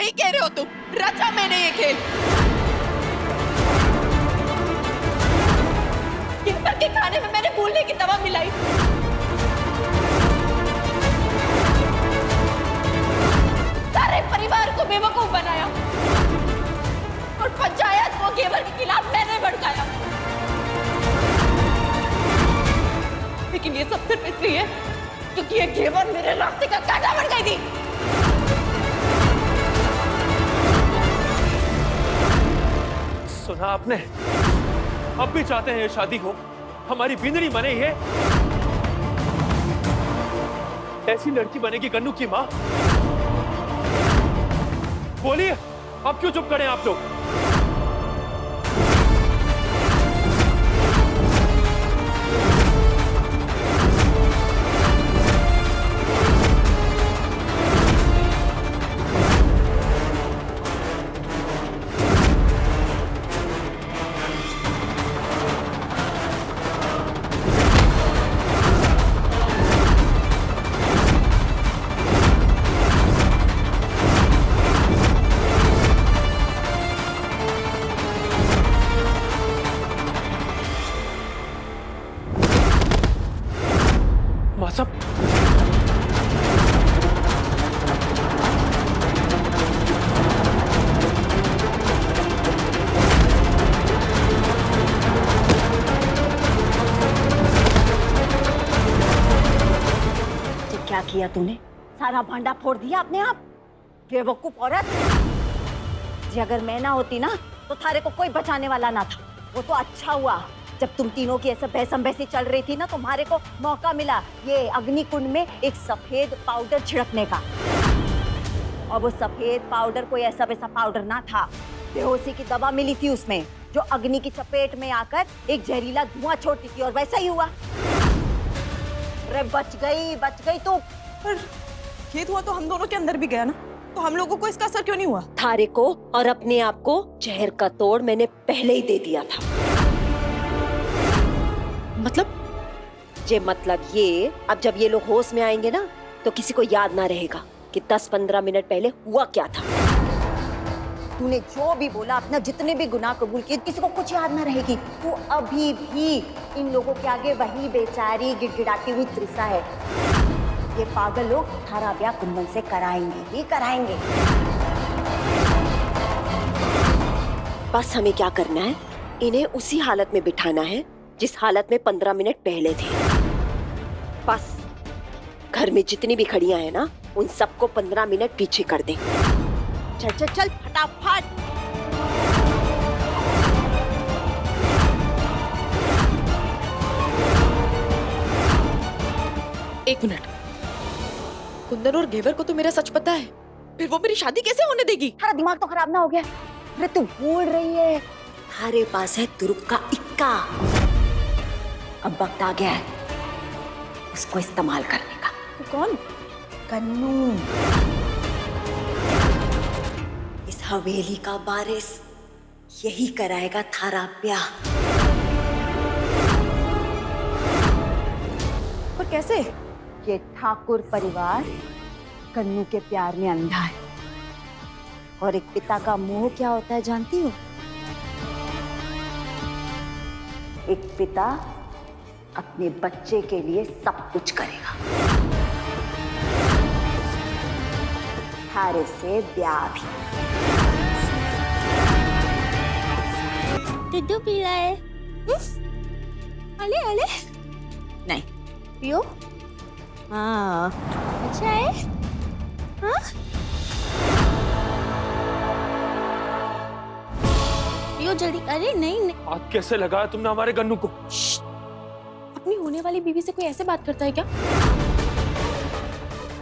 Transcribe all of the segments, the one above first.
सही कह रहे हो तुम, रचा मैंने ये खेल। घेवर के खाने में मैंने भूलने की दवा मिलाई, सारे परिवार को बेवकूफ बनाया और पंचायत को घेवर के खिलाफ मैंने भड़काया। लेकिन ये सब सिर्फ इसलिए क्योंकि ये घेवर मेरे रास्ते का कांटा बन गई थी। सुना आपने? अब भी चाहते हैं ये शादी हो, हमारी बिंदरी बने ये ऐसी लड़की बनेगी कन्नू की माँ। बोलिए, अब क्यों चुप करें आप लोग? सब क्या किया तूने? सारा भांडा फोड़ दिया अपने आप, बेवकूफ औरत। जी अगर मैं ना होती ना तो थारे को कोई बचाने वाला ना था। वो तो अच्छा हुआ जब तुम तीनों की ऐसा बहसम बहसी चल रही थी ना, तुम्हारे को मौका मिला ये अग्निकुंड में एक सफेद पाउडर छिड़कने का। और वो सफेद पाउडर कोई ऐसा वैसा पाउडर ना था, बेहोशी की दवा मिली थी उसमें जो अग्नि की चपेट में आकर एक जहरीला धुआं छोड़ती थी, और वैसा ही हुआ। अरे बच गई तू। पर ये धुआं तो हम दोनों के अंदर भी गया ना, तो हम लोगों को इसका असर क्यों नहीं हुआ? थारे को और अपने आप को जहर का तोड़ मैंने पहले ही दे दिया था। मतलब ये, अब जब ये लोग होश में आएंगे ना तो किसी को याद ना रहेगा कि 10-15 मिनट पहले हुआ क्या था। तूने जो भी बोला, अपना जितने भी गुनाह कबूल किए, किसी को कुछ याद ना रहेगी। तू अभी भी इन लोगों के आगे वही बेचारी गिड़गिड़ाती हुई त्रिसा है। ये पागल लोग थारा ब्याह कुंदन से कराएंगे ही कराएंगे। बस हमें क्या करना है, इन्हें उसी हालत में बिठाना है जिस हालत में 15 मिनट पहले थे। बस घर में जितनी भी खड़ियां हैं ना, उन सबको 15 मिनट पीछे कर दे। चल चल चल फटाफट। एक मिनट, कुंदन और घेवर को तो मेरा सच पता है, फिर वो मेरी शादी कैसे होने देगी? थारा दिमाग तो खराब ना हो गया? अरे तू भूल रही है, थारे पास है तुरुप का इक्का। अब वक्त आ गया है उसको इस्तेमाल करने का। तो कौन? कन्नू, इस हवेली का वारिस यही कराएगा थारा ब्याह। पर कैसे? ये ठाकुर परिवार कन्नू के प्यार में अंधा है, और एक पिता का मोह क्या होता है जानती हो? एक पिता अपने बच्चे के लिए सब कुछ करेगा। थारे से ब्याह भी। दूध पिलाए? अले अले नहीं पियो। हाँ अच्छा है। हाँ पियो जल्दी। अरे नहीं नहीं, हाथ कैसे लगाया तुमने हमारे गन्नू को? अपनी होने वाली बीवी से कोई ऐसे बात करता है क्या?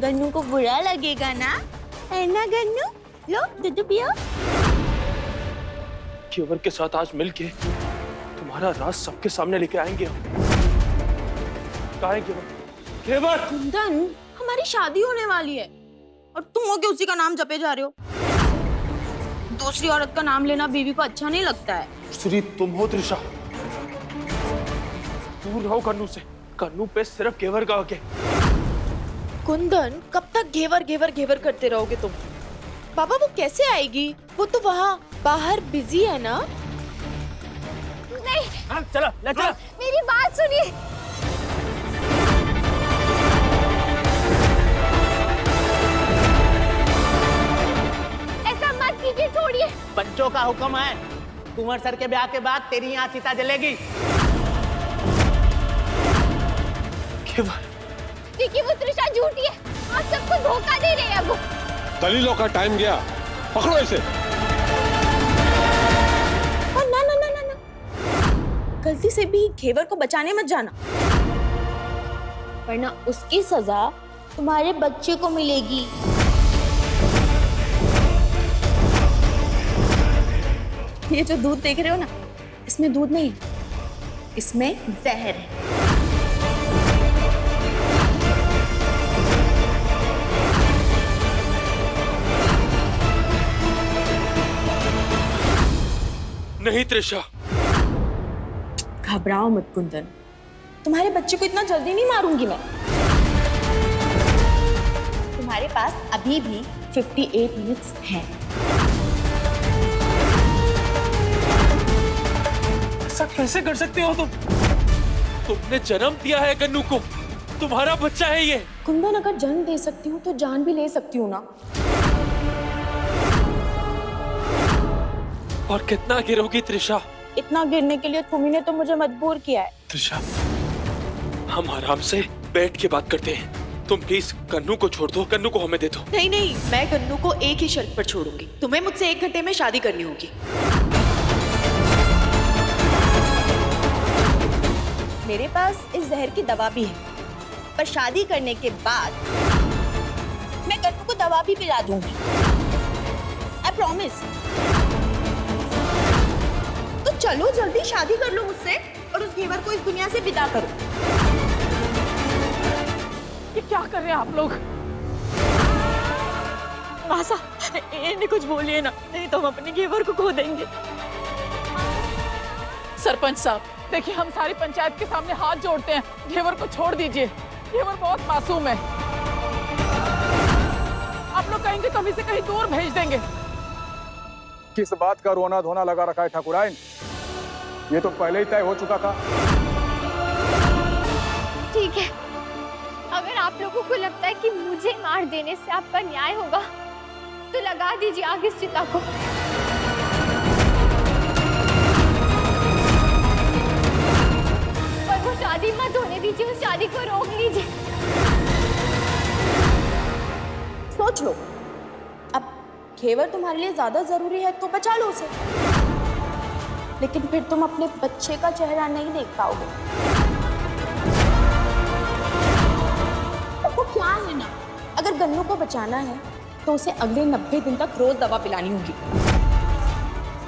गन्नू को बुरा लगेगा ना, है ना गन्नू? लो दूध पियो। घेवर के साथ आज मिलके तुम्हारा राज सबके सामने लेके आएंगे हम। कहाँ है घेवर? घेवर! कुंदन, हमारी शादी होने वाली है और तुम हो के उसी का नाम जपे जा रहे हो। दूसरी औरत का नाम लेना बीवी को अच्छा नहीं लगता है। श्री तुम हो त्रिशा, दूर रहो कन्नू से। कन्नू पे सिर्फ घेवर का हक है। कुंदन, कब तक घेवर घेवर घेवर करते रहोगे तुम? पापा वो कैसे आएगी? वो तो वहाँ बाहर बिजी है ना। नहीं, हाँ, चलो ले चलो। मेरी बात सुनिए। ऐसा मत कीजिए, छोड़िए। बच्चों का हुक्म है, कुंवर सर के ब्याह के बाद तेरी यहाँ चिता जलेगी। क्योंकि वो त्रिशा झूठी है, आप सबको धोखा दे रहे हैं वो। दलीलों का टाइम गया, पकड़ो इसे। ना ना ना ना ना, गलती से भी घेवर को बचाने मत जाना, वरना उसकी सजा तुम्हारे बच्चे को मिलेगी। ये जो दूध देख रहे हो ना, इसमें दूध नहीं, इसमें जहर है। नहीं त्रिशा, घबराओ मत कुंदन, तुम्हारे बच्चे को इतना जल्दी नहीं मारूंगी मैं। तुम्हारे पास अभी भी 58 मिनट्स हैं। ऐसा कैसे कर सकते हो तुम? तुमने जन्म दिया है गन्नू को, तुम्हारा बच्चा है ये। कुंदन, अगर जन्म दे सकती हूँ तो जान भी ले सकती हूँ ना। और कितना गिरोगी त्रिशा? इतना गिरने के लिए तुम्ही ने तो मुझे मजबूर किया है। त्रिशा, हम आराम से बैठ के बात करते हैं। तुम प्लीज गन्नू को छोड़ दो, गन्नू को हमें दे दो। नहीं नहीं, मैं गन्नू को एक ही शर्त पर छोड़ूंगी, तुम्हें मुझसे 1 घंटे में शादी करनी होगी। मेरे पास इस जहर की दवा भी है, पर शादी करने के बाद मैं गन्नू को दवा भी पिला दूंगी। I promise. तो चलो जल्दी शादी कर लो मुझसे और उस घेवर को इस दुनिया से विदा करो। ये क्या कर रहे हैं आप लोग? आशा, इन्हें कुछ बोलिए ना, नहीं तो हम अपने घेवर को खो देंगे। सरपंच साहब, देखिए हम सारी पंचायत के सामने हाथ जोड़ते हैं, घेवर को छोड़ दीजिए। घेवर बहुत मासूम है। आप लोग कहेंगे तो हम इसे कहीं दूर भेज देंगे। किस बात का रोना धोना लगा रखा है ठाकुराइन? ये तो पहले ही तय हो चुका था। ठीक है, अगर आप लोगों को लगता है कि मुझे मार देने से आपका न्याय होगा, तो लगा दीजिए आग इस चिता को। पर वो शादी मत होने दीजिए, उस शादी को रोक लीजिए। सोच लो, अब घेवर तुम्हारे लिए ज्यादा जरूरी है तो बचा लो उसे, लेकिन फिर तुम अपने बच्चे का चेहरा नहीं देख पाओगे। तो क्या है ना, अगर गन्नू को बचाना है तो उसे अगले 90 दिन तक रोज दवा पिलानी होगी,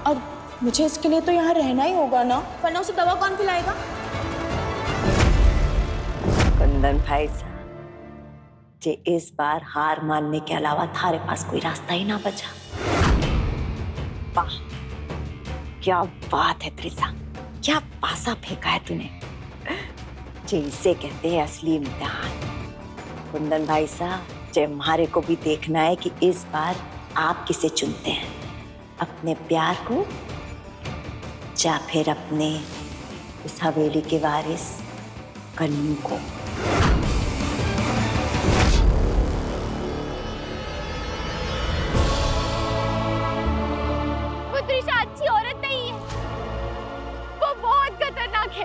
और मुझे इसके लिए तो यहाँ रहना ही होगा ना, वरना उसे दवा कौन पिलाएगा? कुंदन भाई साहब, जे इस बार हार मानने के अलावा थारे पास कोई रास्ता ही ना बचा। वाह, क्या बात है त्रिशा, क्या पासा फेंका है तूने। जे इसे कहते हैं असली इम्तिहान। कुंदन भाई साहब, जे हमारे को भी देखना है कि इस बार आप किसे चुनते हैं, अपने प्यार को या फिर अपने इस हवेली के वारिस गन्नू को। त्रिशा अच्छी औरत नहीं है, वो बहुत खतरनाक है।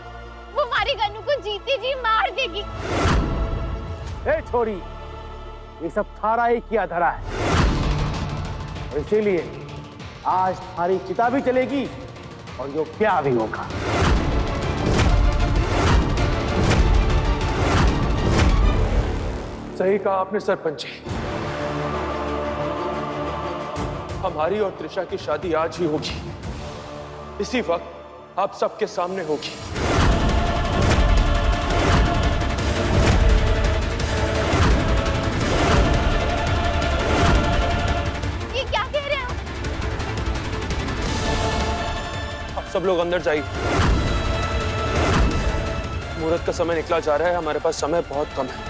वो हमारी गन्नू को जीती जी मार देगी। ए छोरी, ये सब थारा ही किया धरा है, और इसीलिए आज थारी चिता भी चलेगी और जो ब्याह भी होगा। सही कहा आपने सरपंच जी, हमारी और त्रिशा की शादी आज ही होगी, इसी वक्त आप सबके सामने होगी। ये क्या कह रहे हो? आप सब लोग अंदर जाइए, मुहूर्त का समय निकला जा रहा है, हमारे पास समय बहुत कम है।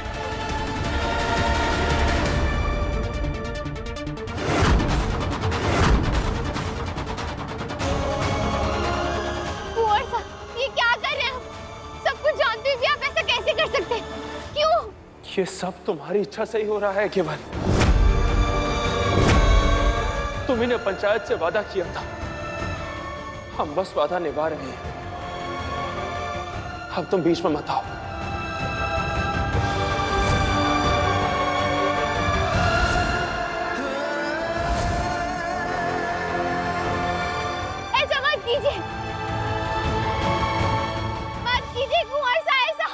ये सब तुम्हारी इच्छा से ही हो रहा है केवल। तुम्ही ने पंचायत से वादा किया था, हम बस वादा निभा रहे हैं। अब तुम बीच में मत आओ। ऐसा मत कीजिए, मत कीजिए कुंवर सा ऐसा।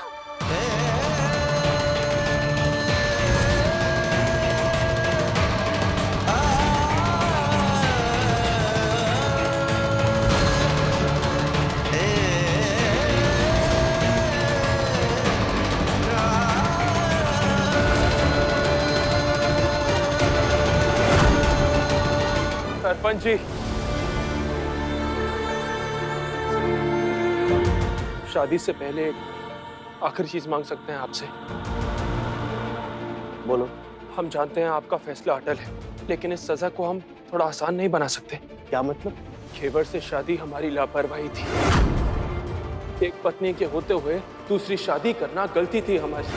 सरपंच जी, शादी से पहले आखिरी चीज मांग सकते हैं आपसे? बोलो। हम जानते हैं आपका फैसला अटल है, लेकिन इस सजा को हम थोड़ा आसान नहीं बना सकते। क्या मतलब? घेवर से शादी हमारी लापरवाही थी। एक पत्नी के होते हुए दूसरी शादी करना गलती थी हमारी।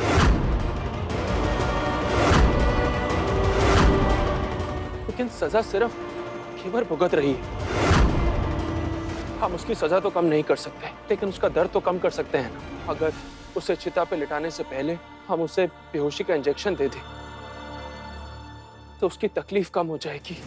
लेकिन सजा सिर्फ घेवर भुगत रही है। हम उसकी सजा तो कम नहीं कर सकते, लेकिन उसका दर्द तो कम कर सकते हैं ना। अगर उसे चिता पे लिटाने से पहले हम उसे बेहोशी का इंजेक्शन दे दें तो उसकी तकलीफ कम हो जाएगी।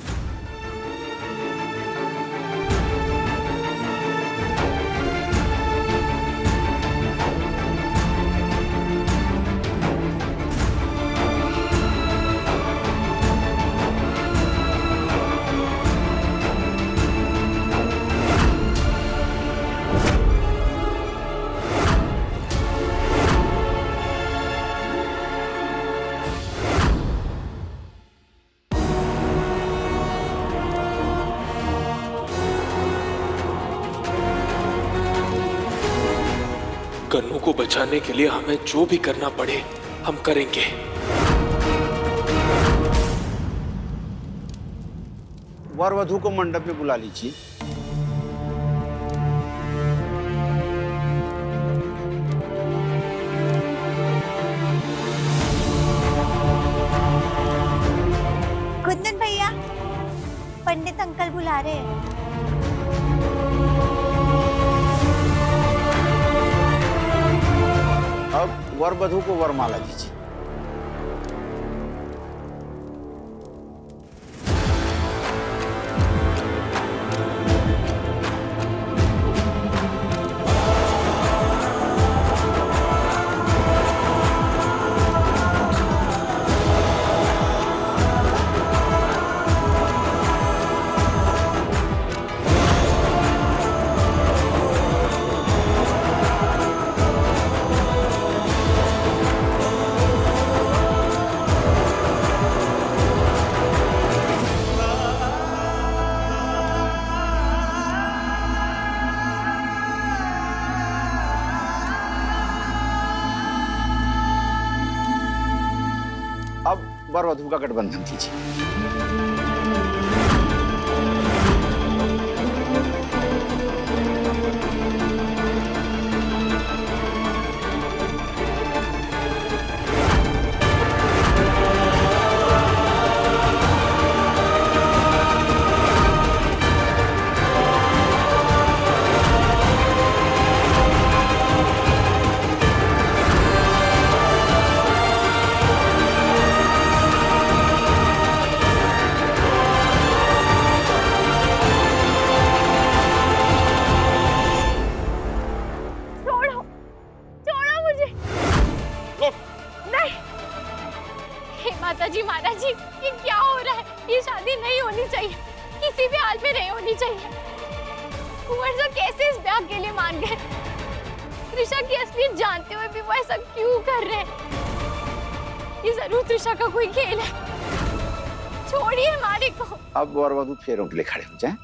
गन्नू को बचाने के लिए हमें जो भी करना पड़े हम करेंगे। वर वधु को मंडप में बुला लीजिए। कुंदन भैया, पंडित अंकल बुला रहे हैं। अब वर वधु को वरमाला दीजिए। अब वर वधु का गठबंधन कीजिए। माताजी महाराज जी, ये क्या हो रहा है? ये शादी नहीं होनी चाहिए, किसी भी हाल में नहीं होनी चाहिए। कुंवर साहब कैसे इस ब्याह के लिए मान गए? त्रिशा की असलियत जानते हुए भी वो ऐसा क्यों कर रहे हैं? ये जरूर त्रिशा का कोई खेल है। छोड़िए हमारे को। अब वर वधु फेरों के लिए खड़े हो जाएं।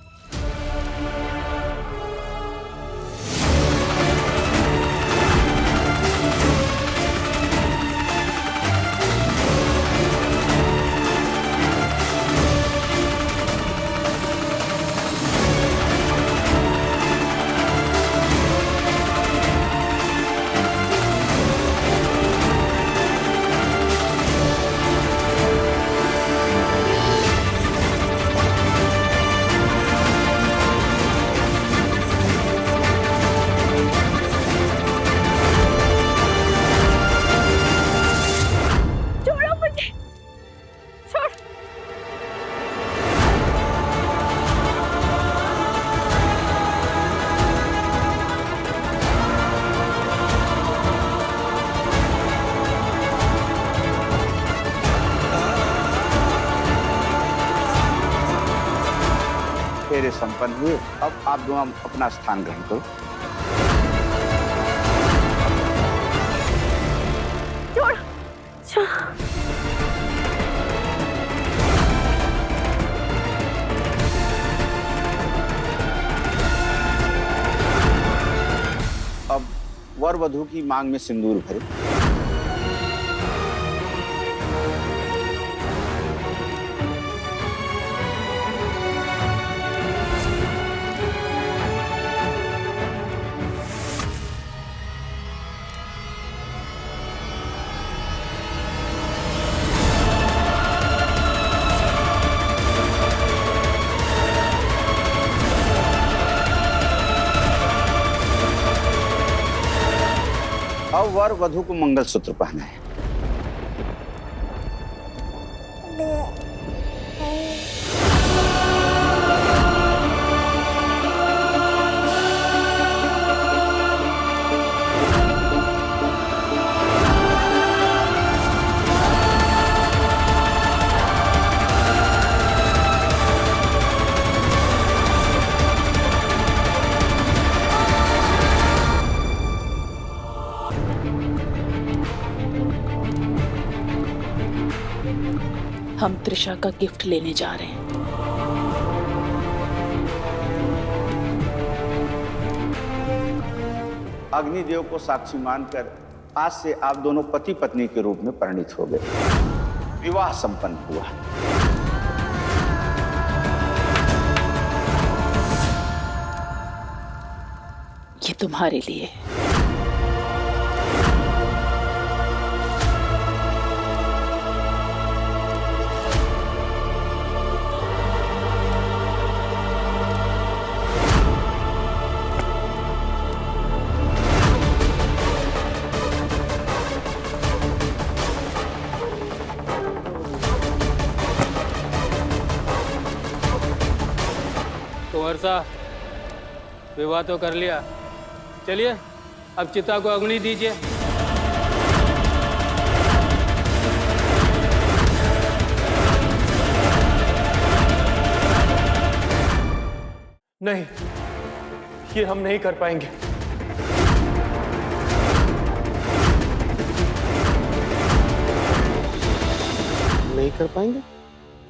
फेरे संपन्न हुए। अब आप दोनों अपना स्थान ग्रहण करो। अब वर वधू की मांग में सिंदूर भरे। अब वर वधू को मंगलसूत्र पहना है। हम त्रिशा का गिफ्ट लेने जा रहे हैं। अग्निदेव को साक्षी मानकर आज से आप दोनों पति पत्नी के रूप में परिणित हो गए। विवाह संपन्न हुआ। ये तुम्हारे लिए। कुंवर साहब, विवाह तो कर लिया, चलिए अब चिता को अग्नि दीजिए। नहीं, ये हम नहीं कर पाएंगे। नहीं कर पाएंगे?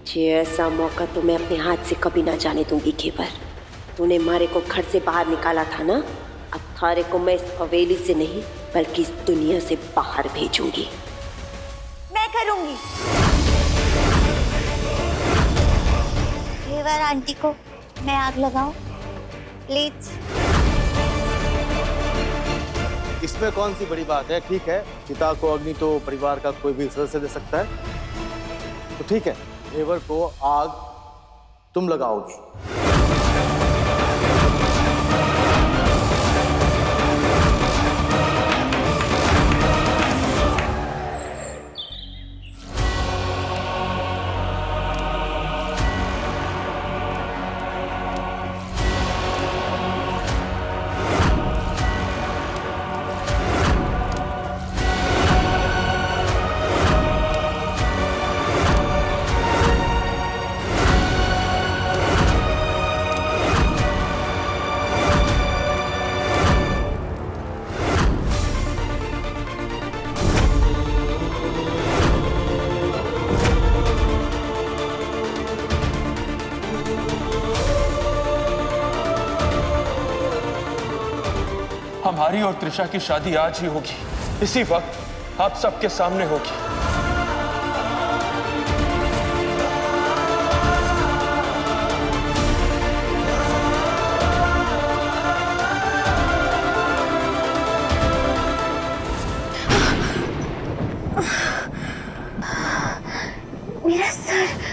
ये ऐसा मौका तो मैं अपने हाथ से कभी ना जाने दूंगी घेवर। तूने मारे को घर से बाहर निकाला था ना, अब थारे को मैं इस हवेली से नहीं बल्कि इस दुनिया से बाहर भेजूंगी। मैं करूंगी। घेवर आंटी को मैं आग लगाऊं प्लीज। इसमें कौन सी बड़ी बात है? ठीक है, चिता को अग्नि तो परिवार का कोई भी सदस्य दे सकता है, तो ठीक है, घेवर को आग तुम लगाओगी। हमारी और त्रिशा की शादी आज ही होगी, इसी वक्त आप सबके सामने होगी। मेरा सर।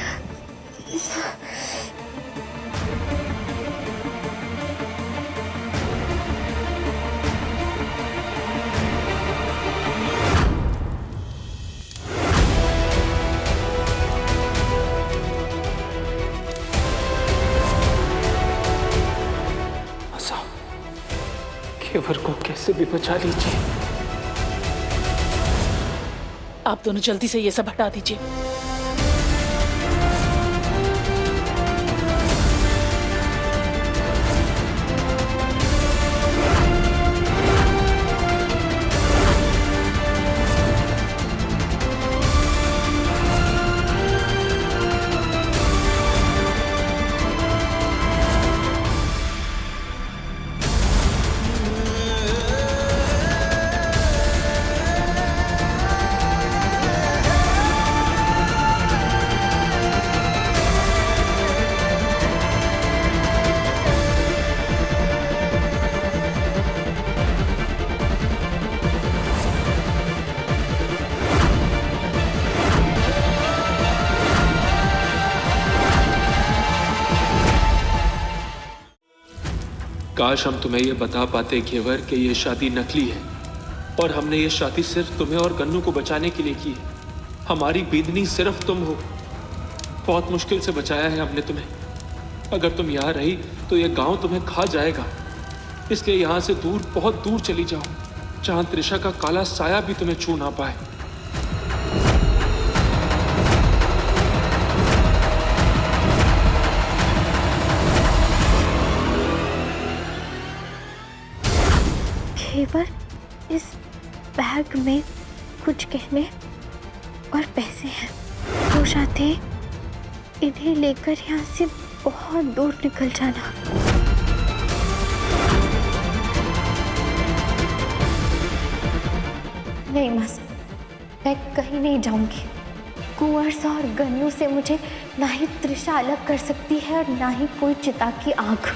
घेवर को कैसे भी बचा लीजिए। आप दोनों जल्दी से ये सब हटा दीजिए। काश हम तुम्हें ये बता पाते घेवर कि ये शादी नकली है और हमने ये शादी सिर्फ तुम्हें और गन्नू को बचाने के लिए की है। हमारी बींदनी सिर्फ तुम हो। बहुत मुश्किल से बचाया है हमने तुम्हें। अगर तुम यहाँ रही तो ये गांव तुम्हें खा जाएगा। इसलिए यहाँ से दूर, बहुत दूर चली जाओ, जहां त्रिशा का काला साया भी तुम्हें छू ना पाए। घेवर, इस बैग में कुछ गहने और पैसे हैं। वो चाहते इन्हें लेकर यहाँ से बहुत दूर निकल जाना। नहीं मासी, मैं कहीं नहीं जाऊंगी। कुंवर और गन्नू से मुझे ना ही त्रिशा अलग कर सकती है और ना ही कोई चिता की आग।